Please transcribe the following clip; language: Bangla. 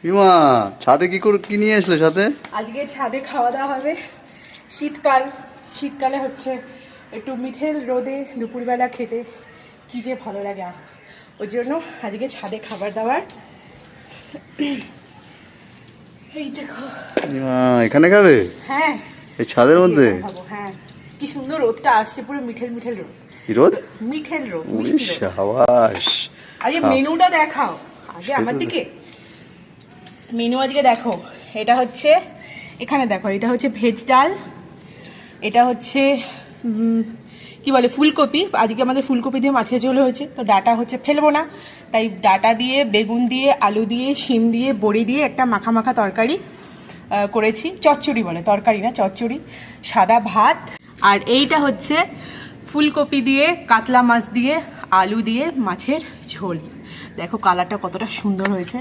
ইমা ছাদে কি নিয়ে আসলে সাথে? আজকে ছাদে খাওয়া দাওয়া হবে। শীতকালে হচ্ছে একটু মিঠেল রোদে দুপুরবেলা খেতে কি যে ভালো লাগে। ওই জন্য আজকে ছাদে খাবার দাবার। এই দেখো এখানে খাবে? হ্যাঁ, এই ছাদের মধ্যে। হ্যাঁ, কি সুন্দর রোদটা আসছে, পুরো মিঠেল রোদ। কি রোদ? মিঠেল রোদ। সাবাস। আজকে মেনুটা দেখাও আগে আমার দিকে। মেনু আজকে দেখো, এটা হচ্ছে, এখানে দেখো, এটা হচ্ছে ভেজ ডাল, এটা হচ্ছে কি বলে ফুলকপি। আজকে আমাদের ফুলকপি দিয়ে মাছের ঝোল হয়েছে, তো ডাটা হচ্ছে ফেলবো না, তাই ডাটা দিয়ে বেগুন দিয়ে আলু দিয়ে শিম দিয়ে বড়ি দিয়ে একটা মাখা মাখা তরকারি করেছি। চচ্চড়ি বলে, তরকারি না চচ্চড়ি। সাদা ভাত। আর এইটা হচ্ছে ফুলকপি দিয়ে কাতলা মাছ দিয়ে আলু দিয়ে মাছের ঝোল। দেখো কালারটা কতটা সুন্দর হয়েছে।